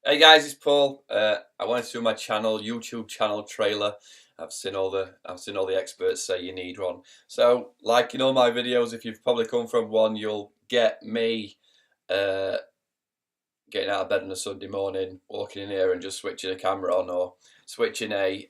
Hey guys, it's Paul. I wanted to do my YouTube channel trailer. I've seen all the experts say you need one. So, like in all my videos, if you've probably come from one, you'll get me uh, getting out of bed on a Sunday morning, walking in here and just switching a camera on or switching a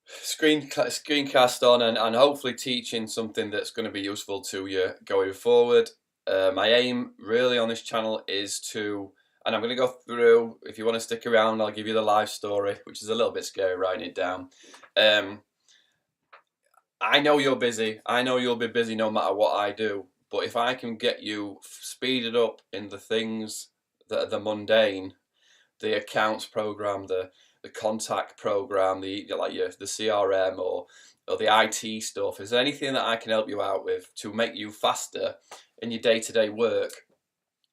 screencast on and hopefully teaching something that's going to be useful to you going forward. My aim really on this channel is to, and I'm going to go through, if you want to stick around, I'll give you the life story, which is a little bit scary writing it down. I know you're busy. I know you'll be busy no matter what I do. But if I can get you speeded up in the things that are the mundane, the accounts program, the contact program, the CRM or the IT stuff. Is there anything that I can help you out with to make you faster in your day-to-day work,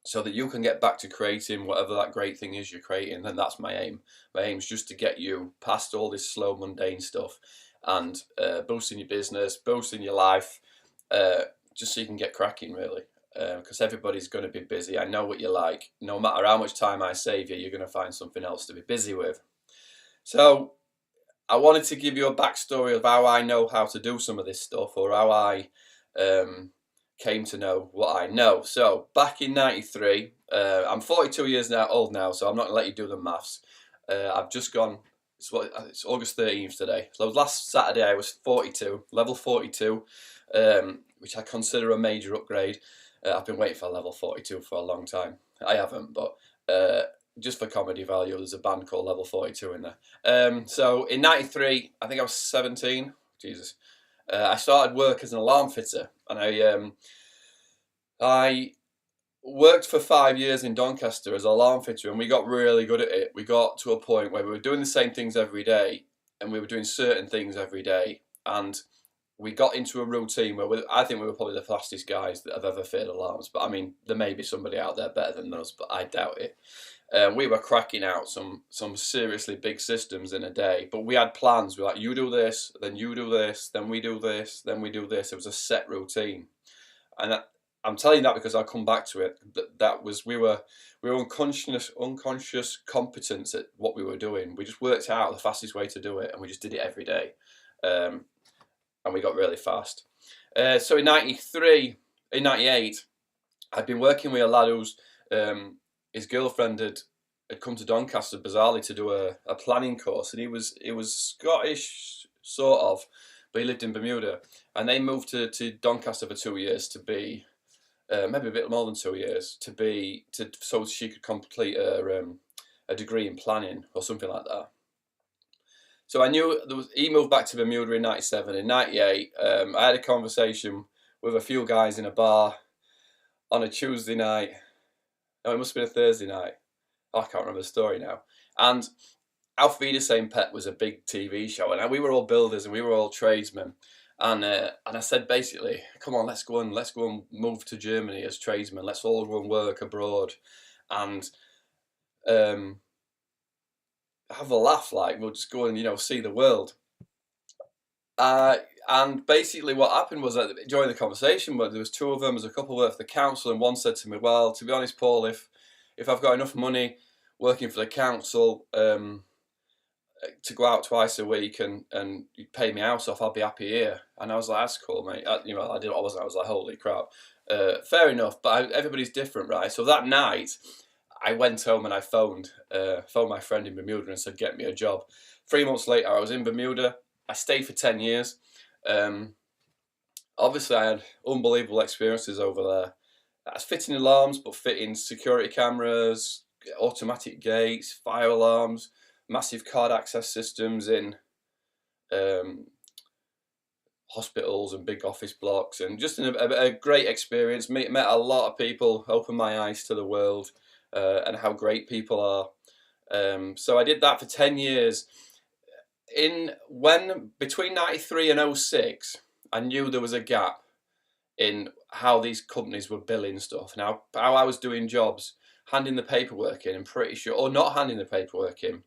so that you can get back to creating whatever that great thing is you're creating? Then that's my aim. My aim is just to get you past all this slow, mundane stuff and boosting your business, boosting your life, just so you can get cracking, really. Because everybody's going to be busy. I know what you're like. No matter how much time I save you, you're going to find something else to be busy with. So I wanted to give you a backstory of how I know how to do some of this stuff, or how I came to know what I know. So back in '93, I'm 42 years old now, so I'm not going to let you do the maths. I've just gone, it's August 13th today. So last Saturday I was 42, level 42, which I consider a major upgrade. I've been waiting for level 42 for a long time. I haven't, but just for comedy value, there's a band called Level 42 in there. So in '93, I think I was 17. Jesus. I started work as an alarm fitter, and I worked for 5 years in Doncaster as an alarm fitter, and we got really good at it. We got to a point where we were doing the same things every day, and we were doing certain things every day, and we got into a routine where I think we were probably the fastest guys that have ever fitted alarms. But I mean, there may be somebody out there better than us, but I doubt it. We were cracking out some seriously big systems in a day, but we had plans. We were like, you do this, then you do this, then we do this, then we do this. It was a set routine, and I'm telling you that because I'll come back to it. That was we were unconscious competence at what we were doing. We just worked out the fastest way to do it, and we just did it every day. And we got really fast. So in '93, in '98, I'd been working with a lad who's his girlfriend had come to Doncaster bizarrely to do a planning course, and he was Scottish sort of, but he lived in Bermuda, and they moved to Doncaster for 2 years to be maybe a bit more than 2 years so she could complete a degree in planning or something like that. So I knew he moved back to Bermuda in '97. In '98, I had a conversation with a few guys in a bar on a Tuesday night. No, it must have been a Thursday night. Oh, I can't remember the story now. And Auf Wiedersehen Pet was a big TV show, and we were all builders and we were all tradesmen. And I said basically, come on, let's go and move to Germany as tradesmen. Let's all go and work abroad, and have a laugh. Like, we'll just go and see the world. And basically what happened was that during the conversation, where there was two of them, as a couple worked for the council, and one said to me, well, to be honest, Paul, if I've got enough money working for the council to go out twice a week and you pay me house off, I'll be happy here. And I was like, that's cool, mate. I was like, holy crap. Fair enough, but everybody's different, right? So that night, I went home and I phoned my friend in Bermuda and said, get me a job. 3 months later, I was in Bermuda. I stayed for 10 years. Obviously, I had unbelievable experiences over there. I was fitting alarms, but fitting security cameras, automatic gates, fire alarms, massive card access systems in hospitals and big office blocks, and just a great experience. Met a lot of people, opened my eyes to the world and how great people are. So I did that for 10 years. Between '93 and '06, I knew there was a gap in how these companies were billing stuff. Now, how I was doing jobs, handing the paperwork in, I'm pretty sure, or not handing the paperwork in,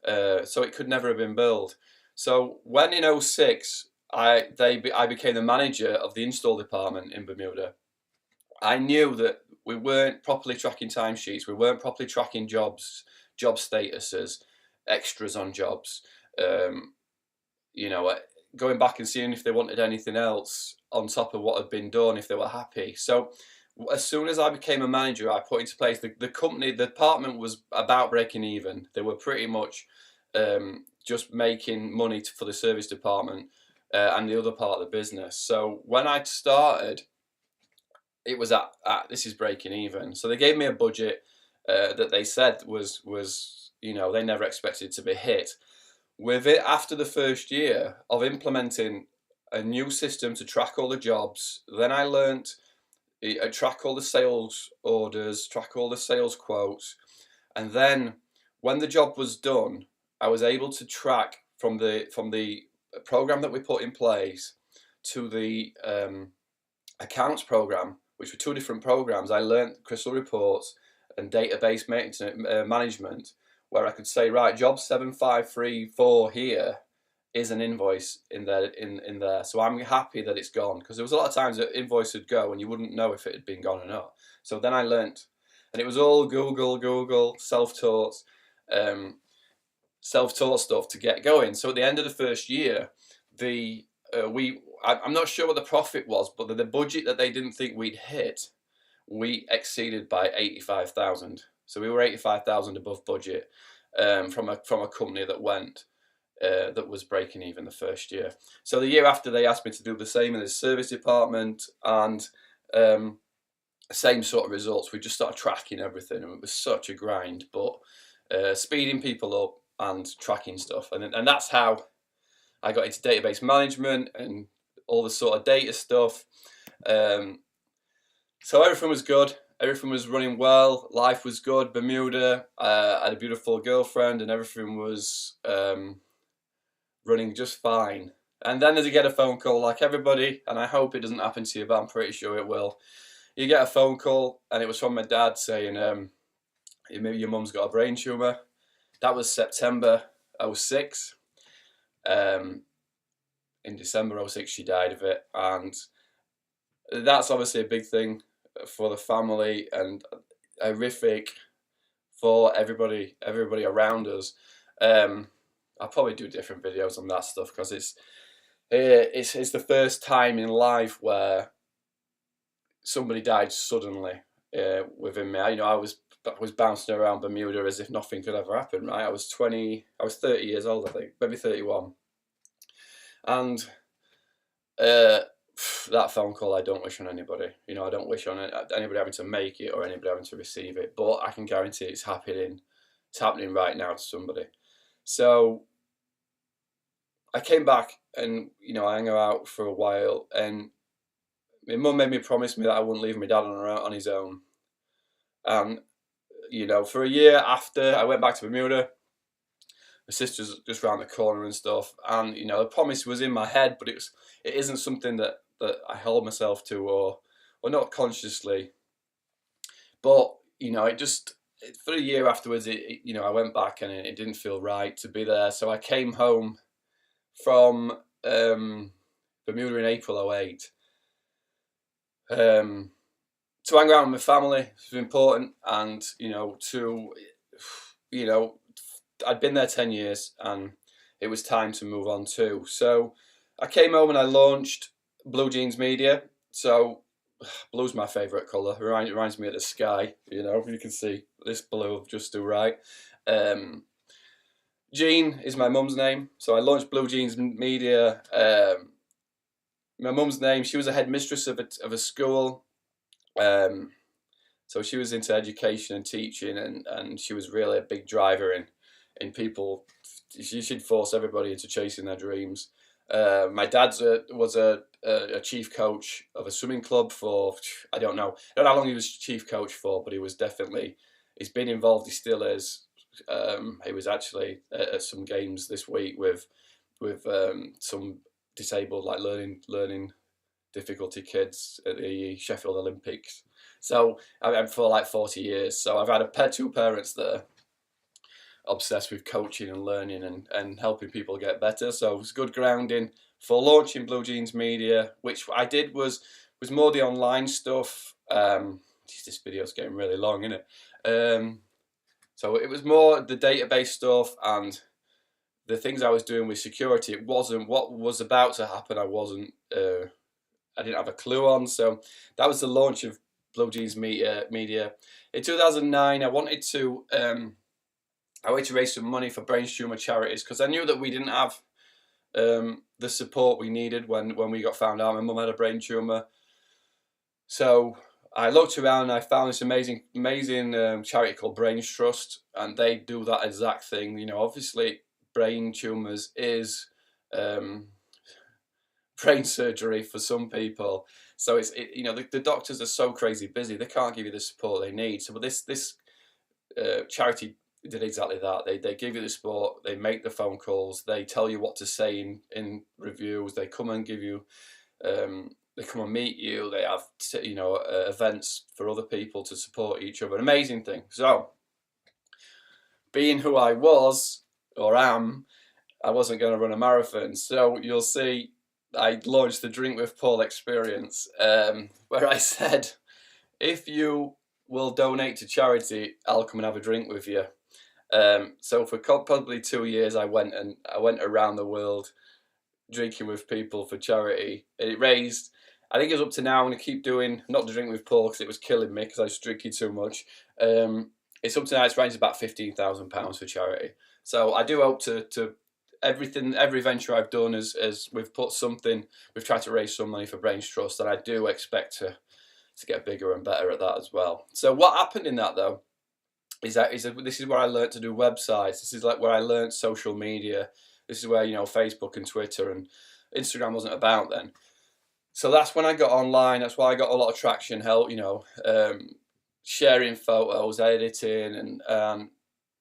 so it could never have been billed. So when in '06 I became the manager of the install department in Bermuda, I knew that we weren't properly tracking timesheets. We weren't properly tracking jobs, job statuses, extras on jobs. Um, you know, going back and seeing if they wanted anything else on top of what had been done, if they were happy. So as soon as I became a manager, I put into place the company, the department was about breaking even. They were pretty much just making money for the service department and the other part of the business. So when I started, it was at this is breaking even. So they gave me a budget that they said was they never expected to be hit. With it, after the first year of implementing a new system to track all the jobs, then I learnt track all the sales orders, track all the sales quotes, and then when the job was done, I was able to track from the program that we put in place to the accounts program, which were two different programs. I learnt Crystal Reports and database management, where I could say, right, job 7534 here is an invoice in there. So I'm happy that it's gone, because there was a lot of times that invoice would go and you wouldn't know if it had been gone or not. So then I learnt, and it was all Google, self-taught stuff to get going. So at the end of the first year, I'm not sure what the profit was, but the budget that they didn't think we'd hit, we exceeded by 85,000. So we were 85,000 above budget from a company that was breaking even the first year. So the year after, they asked me to do the same in the service department, and same sort of results. We just started tracking everything, and it was such a grind, but speeding people up and tracking stuff, and that's how I got into database management and all the sort of data stuff. So everything was good. Everything was running well. Life was good. Bermuda, I had a beautiful girlfriend, and everything was running just fine. And then as you get a phone call, like everybody, and I hope it doesn't happen to you, but I'm pretty sure it will. You get a phone call, and it was from my dad saying, maybe your mum's got a brain tumour. That was September 06. In December 06, she died of it, and that's obviously a big thing for the family and horrific for everybody around us. I'll probably do different videos on that stuff, because it's the first time in life where somebody died suddenly within me. I was bouncing around Bermuda as if nothing could ever happen. Right, I was 30 years old, I think, maybe 31, and that phone call I don't wish on anybody. I don't wish on anybody having to make it or anybody having to receive it. But I can guarantee it's happening. It's happening right now to somebody. So I came back, and I hung out for a while, and my mum made me promise me that I wouldn't leave my dad on his own. And for a year after, I went back to Bermuda. My sister's just round the corner and stuff, and the promise was in my head, but it isn't something that I hold myself to, or not consciously. But for a year afterwards, I went back, and it didn't feel right to be there. So I came home from Bermuda in April 08 to hang around with my family. It was important, and I'd been there 10 years, and it was time to move on too. So I came home and I launched Blue Jeans Media. So blue's my favourite colour. It reminds me of the sky. You can see this blue just do right. Jean is my mum's name, so I launched Blue Jeans Media. My mum's name. She was a headmistress of a school. So she was into education and teaching, and she was really a big driver in people. She'd force everybody into chasing their dreams. My dad was a chief coach of a swimming club for, I don't know how long he was chief coach for, but he's been involved. He still is. He was actually at some games this week with some disabled, like learning difficulty kids at the Sheffield Olympics. So I've for like 40 years. So I've had two parents that are obsessed with coaching and learning and helping people get better. So it was good grounding for launching Blue Jeans Media, which I did was more the online stuff. Geez, this video's getting really long, isn't it? So it was more the database stuff and the things I was doing with security. It wasn't what was about to happen. I didn't have a clue on. So that was the launch of Blue Jeans Media. In 2009, I wanted to raise some money for brain tumor charities because I knew that we didn't have the support we needed when we got found out. My mum had a brain tumor, so I looked around and I found this amazing charity called Brains Trust, and they do that exact thing. You know, obviously brain tumors is brain surgery for some people, so you know, the doctors are so crazy busy they can't give you the support they need. So this charity did exactly that. They give you the support, they make the phone calls, they tell you what to say in reviews, they come and give you they come and meet you, they have you know, events for other people to support each other. An amazing thing. So being who I was or am, I wasn't going to run a marathon, so you'll see I launched the Drink with Paul experience, where I said, if you will donate to charity, I'll come and have a drink with you. So for probably 2 years, I went around the world drinking with people for charity. It raised, I think it's up to now, I'm going to keep doing, not the Drink with Paul because it was killing me because I was drinking too much. It's up to now, it's raised about £15,000 for charity. So I do hope to every venture I've done is we've put something, we've tried to raise some money for Brains Trust, and I do expect to get bigger and better at that as well. So what happened in that though is this is where I learned to do websites. This is like where I learned social media. This is where, you know, Facebook and Twitter and Instagram wasn't about then. So that's when I got online. That's why I got a lot of traction, help, you know, sharing photos, editing, and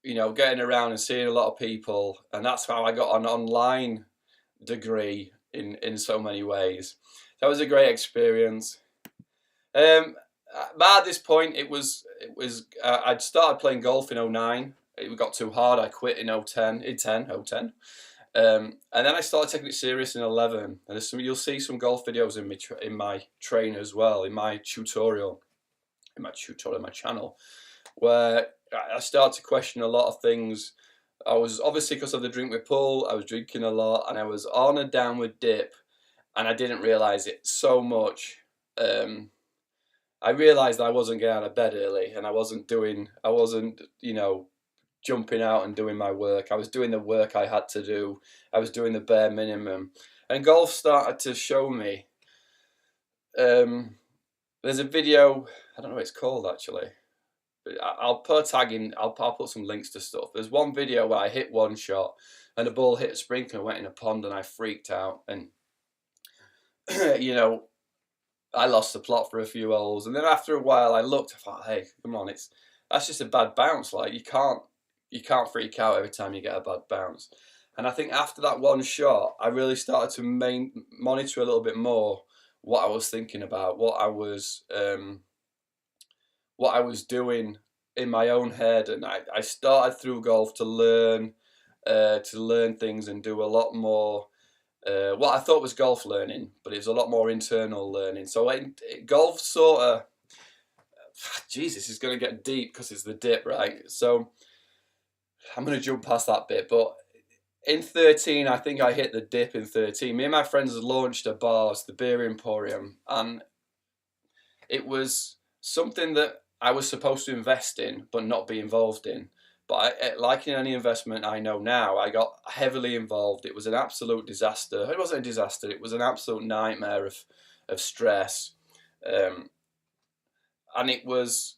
you know, getting around and seeing a lot of people. And that's how I got an online degree in so many ways. That was a great experience. But at this point, I'd started playing golf in 2009. It got too hard. I quit in 2010. And then I started taking it serious in 2011. And you'll see some golf videos in my train as well, in my tutorial, my channel, where I started to question a lot of things. I was, obviously because of the Drink with Paul, I was drinking a lot and I was on a downward dip, and I didn't realise it so much. I realised I wasn't getting out of bed early, and I wasn't, you know, jumping out and doing my work. I was doing the work I had to do. I was doing the bare minimum. And golf started to show me. There's a video, I don't know what it's called actually. But I'll put a tag in, I'll put some links to stuff. There's one video where I hit one shot and the ball hit a sprinkler and went in a pond, and I freaked out. And, you know, I lost the plot for a few holes, and then after a while I looked, I thought, hey, come on, that's just a bad bounce. Like, you can't freak out every time you get a bad bounce. And I think after that one shot, I really started to monitor a little bit more what I was thinking about, what I was doing in my own head. And I started through golf to learn things and do a lot more. What I thought was golf learning, but it was a lot more internal learning. So golf sort of, Jesus, is going to get deep because it's the dip, right? So I'm going to jump past that bit. But in 13, I think I hit the dip in 13. Me and my friends launched a bar, it's the Beer Emporium, and it was something that I was supposed to invest in but not be involved in. But like in any investment I know now, I got heavily involved. It was an absolute disaster. It wasn't a disaster. It was an absolute nightmare of stress. And it was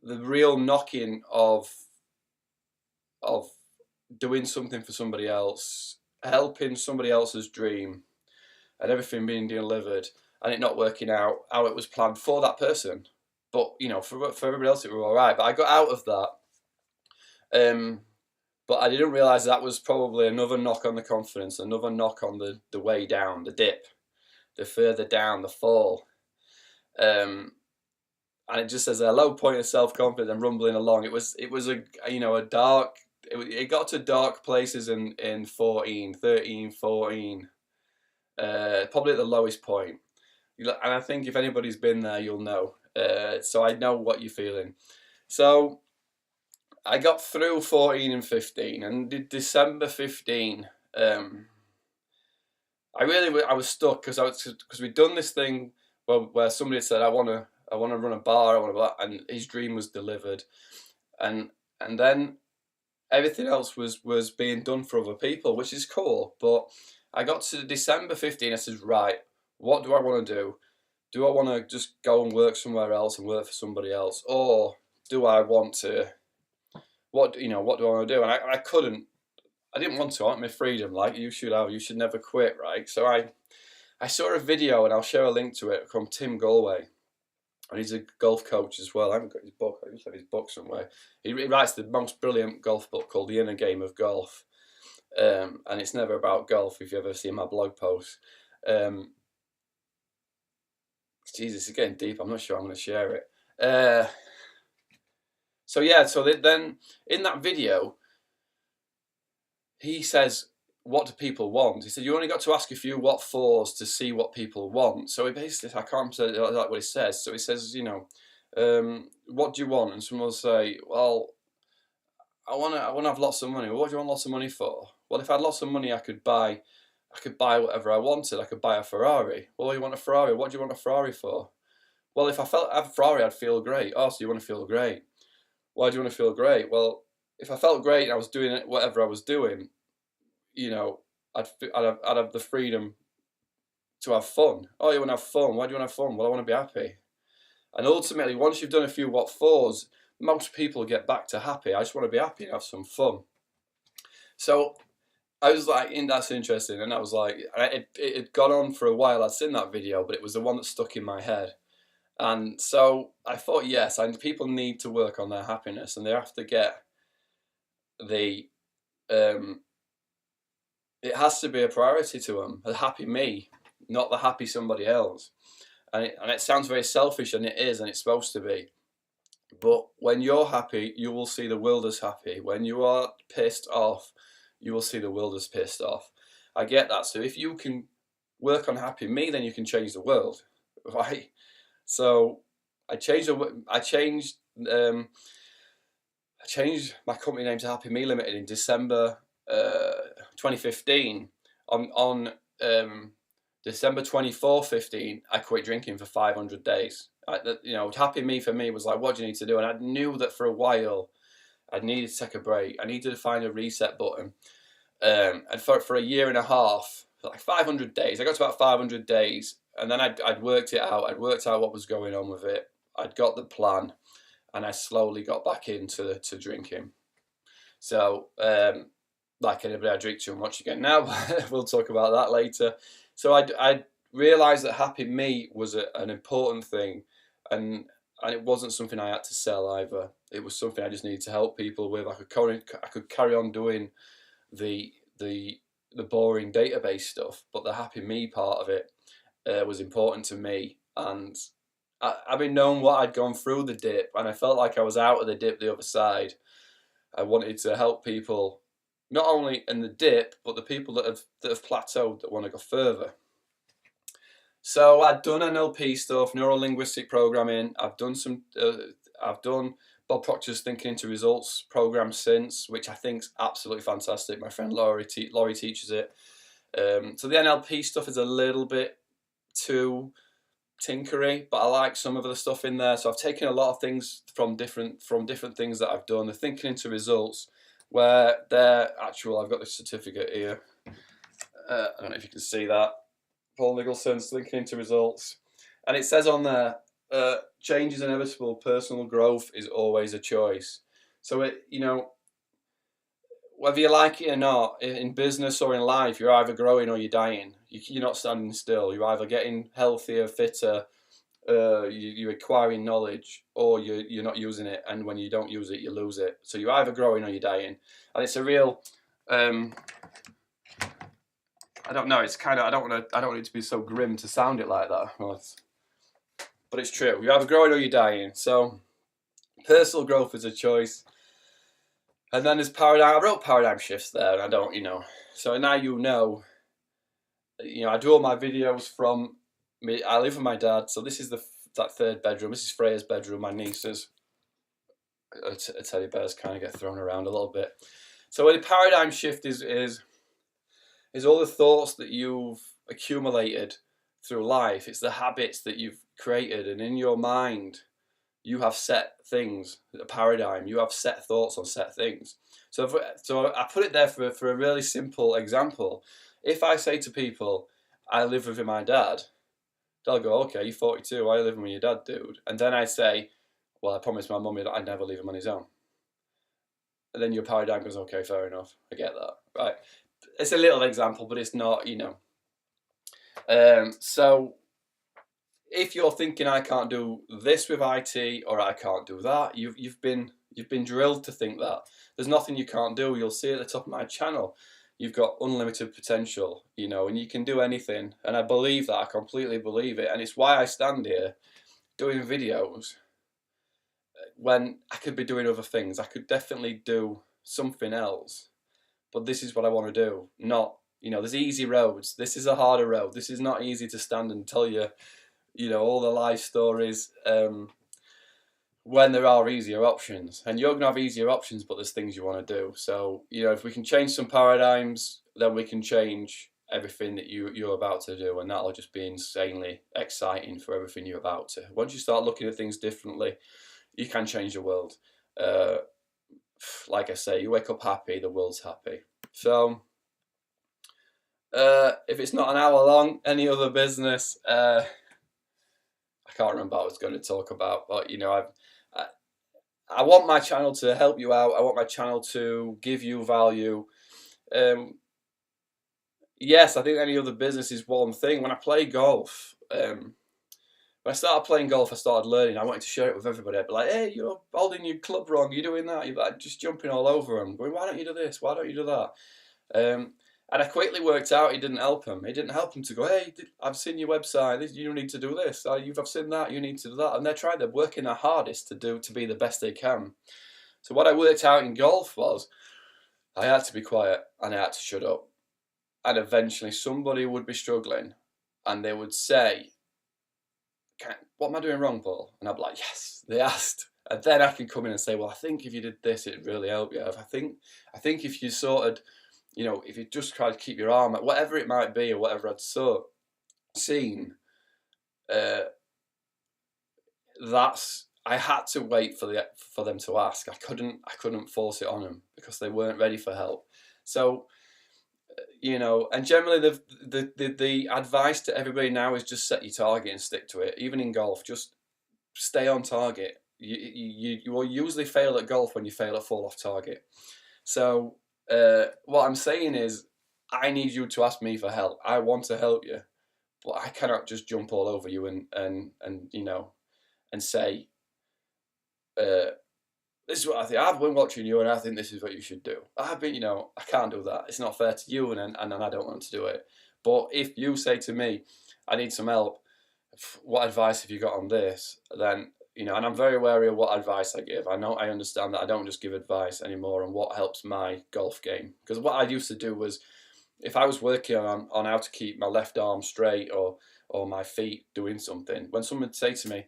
the real knocking of doing something for somebody else, helping somebody else's dream, and everything being delivered, and it not working out how it was planned for that person. But, you know, for everybody else it was all right. But I got out of that. But I didn't realise that was probably another knock on the confidence, another knock on the way down, the dip, the further down, the fall. And it just says a low point of self-confidence and rumbling along. It was a, you know, a dark, it got to dark places in 13, 14, probably at the lowest point. And I think if anybody's been there, you'll know. so I know what you're feeling. So I got through 14 and 15, and December 15, I was stuck because we'd done this thing where somebody had said, I want to run a bar, and his dream was delivered, and then everything else was being done for other people, which is cool. But I got to December 15, I said, right, what do I want to do? Do I want to just go and work somewhere else and work for somebody else, or do I want to? What do I want to do? And I couldn't. I didn't want to. I want my freedom, like you should have. You should never quit, right? So I saw a video, and I'll share a link to it, from Tim Galway, and he's a golf coach as well. I haven't got his book. I just have his book somewhere. He writes the most brilliant golf book called The Inner Game of Golf, and it's never about golf. If you ever see my blog post, Jesus, it's getting deep. I'm not sure I'm going to share it. So yeah, then in that video, he says, what do people want? He said, you only got to ask a few what fors to see what people want. So he basically, I can't say like what he says. So he says, what do you want? And someone will say, well, I want to have lots of money. Well, what do you want lots of money for? Well, if I had lots of money, I could buy whatever I wanted. I could buy a Ferrari. Well, you want a Ferrari? What do you want a Ferrari for? Well, if I had a Ferrari, I'd feel great. Oh, so you want to feel great? Why do you want to feel great? Well, if I felt great and I was doing it, whatever I was doing, I'd have the freedom to have fun. Oh, you want to have fun? Why do you want to have fun? Well, I want to be happy. And ultimately, once you've done a few what fors, most people get back to happy. I just want to be happy and have some fun. So I was like, that's interesting. And I was like, it had gone on for a while. I'd seen that video, but it was the one that stuck in my head. And so I thought, yes, and people need to work on their happiness, and they have to get it has to be a priority to them. The happy me, not the happy somebody else. And it sounds very selfish, and it is, and it's supposed to be. But when you're happy, you will see the world as happy. When you are pissed off, you will see the world as pissed off. I get that. So if you can work on happy me, then you can change the world, right? So I changed my company name to Happy Me Limited in December 2015. On December 24, 15, I quit drinking for 500 days. Happy Me for me was like, what do you need to do? And I knew that for a while I needed to take a break. I needed to find a reset button. And for a year and a half, for like 500 days, I got to about 500 days, and then I'd worked it out. I'd worked out what was going on with it. I'd got the plan, and I slowly got back into drinking. So, like anybody, I drink too much again now. We'll talk about that later. So I realised that happy me was an important thing, and it wasn't something I had to sell either. It was something I just needed to help people with. I could carry on doing the boring database stuff, but the happy me part of it was important to me. And having known what I'd gone through the dip, and I felt like I was out of the dip the other side, I wanted to help people, not only in the dip, but the people that have plateaued, that want to go further. So I'd done NLP stuff, neuro linguistic programming. I've done Bob Proctor's Thinking into Results program since, which I think is absolutely fantastic. My friend Laurie teaches it. So the NLP stuff is a little bit too tinkery, but I like some of the stuff in there. So I've taken a lot of things from different things that I've done. The Thinking into Results, where they're actual. I've got the certificate here. I don't know if you can see that. Paul Nicholson's Thinking into Results, and it says on there, change is inevitable. Personal growth is always a choice. So whether you like it or not, in business or in life, you're either growing or you're dying. You're not standing still. You're either getting healthier, fitter, you're acquiring knowledge, or you're not using it. And when you don't use it, you lose it. So you're either growing or you're dying. And it's a real, I don't know. It's kind of I don't want it to be so grim to sound it like that. But it's true. You're either growing or you're dying. So personal growth is a choice. And then there's paradigm. I wrote paradigm shifts there, and I don't, So now I do all my videos from me. I live with my dad, so this is that third bedroom. This is Freya's bedroom, my niece's. Teddy bears kind of get thrown around a little bit. So a paradigm shift is all the thoughts that you've accumulated through life. It's the habits that you've created, and in your mind you have set things, a paradigm. You have set thoughts on set things. So I put it there for a really simple example. If I say to people, I live with my dad, they'll go, okay, you're 42, why are you living with your dad, dude? And then I say, well, I promised my mummy that I'd never leave him on his own. And then your paradigm goes, okay, fair enough, I get that, right? It's a little example, but it's not, you know. So if you're thinking I can't do this with IT or I can't do that, you've been drilled to think that. There's nothing you can't do. You'll see at the top of my channel, you've got unlimited potential, you know, and you can do anything. And I believe that. I completely believe it. And it's why I stand here doing videos when I could be doing other things. I could definitely do something else. But this is what I want to do. Not, you know, there's easy roads. This is a harder road. This is not easy to stand and tell you, you know, all the life stories when there are easier options. And you're going to have easier options, but there's things you want to do. So, you know, if we can change some paradigms, then we can change everything that you're about to do, and that'll just be insanely exciting for everything you're about to. Once you start looking at things differently, you can change the world. Like I say, you wake up happy, the world's happy. So if it's not an hour long, any other business, I can't remember what I was going to talk about, but you know, I want my channel to help you out. I want my channel to give you value. Yes, I think any other business is one thing. When I play golf, when I started playing golf, I started learning. I wanted to share it with everybody. I'd be like, hey, you're holding your club wrong. You're doing that. You're like just jumping all over them. Going, why don't you do this? Why don't you do that? And I quickly worked out it didn't help them. It didn't help them to go, hey, I've seen your website. You need to do this. I've seen that. You need to do that. And they're working their hardest to be the best they can. So what I worked out in golf was I had to be quiet and I had to shut up. And eventually somebody would be struggling and they would say, what am I doing wrong, Paul? And I'd be like, yes, they asked. And then I can come in and say, well, I think if you did this, it'd really help you. I think if you sorted, you know, if you just try to keep your arm, whatever it might be or whatever I'd seen, I had to wait for them to ask. I couldn't force it on them because they weren't ready for help. So, you know, and generally the advice to everybody now is just set your target and stick to it. Even in golf, just stay on target. You will usually fail at golf when you fail at fall off target. So what I'm saying is I need you to ask me for help. I want to help you, but I cannot just jump all over you and you know, and say this is what I think. I've been watching you and I think this is what you should do. You know, I can't do that. It's not fair to you and I don't want to do it. But if you say to me, I need some help, what advice have you got on this? Then, you know, and I'm very wary of what advice I give. I understand that I don't just give advice anymore on what helps my golf game. Because what I used to do was, if I was working on how to keep my left arm straight or my feet doing something, when someone would say to me,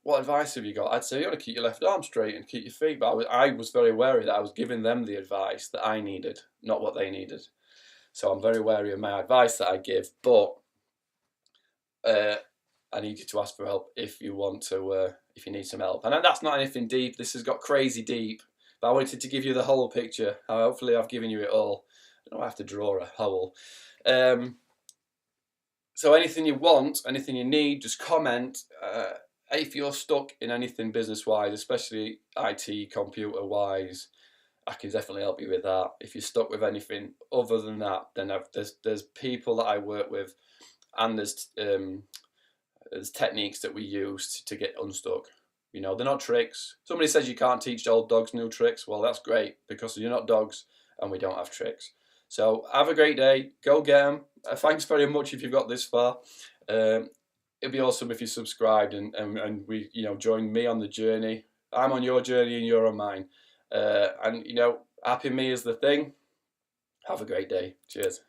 what advice have you got? I'd say, you got to keep your left arm straight and keep your feet. But I was very wary that I was giving them the advice that I needed, not what they needed. So I'm very wary of my advice that I give. But I need you to ask for help if you want to, if you need some help. And that's not anything deep. This has got crazy deep. But I wanted to give you the whole picture. Hopefully I've given you it all. I don't have to draw a whole. So anything you want, anything you need, just comment. If you're stuck in anything business-wise, especially IT, computer-wise, I can definitely help you with that. If you're stuck with anything other than that, then there's people that I work with, and there's techniques that we use to get unstuck. You know, they're not tricks. Somebody says you can't teach old dogs new tricks. Well, that's great, because you're not dogs and we don't have tricks. So have a great day. Go get them. Thanks very much if you've got this far. It'd be awesome if you subscribed and we, you know, join me on the journey. I'm on your journey and you're on mine. And, you know, happy me is the thing. Have a great day. Cheers.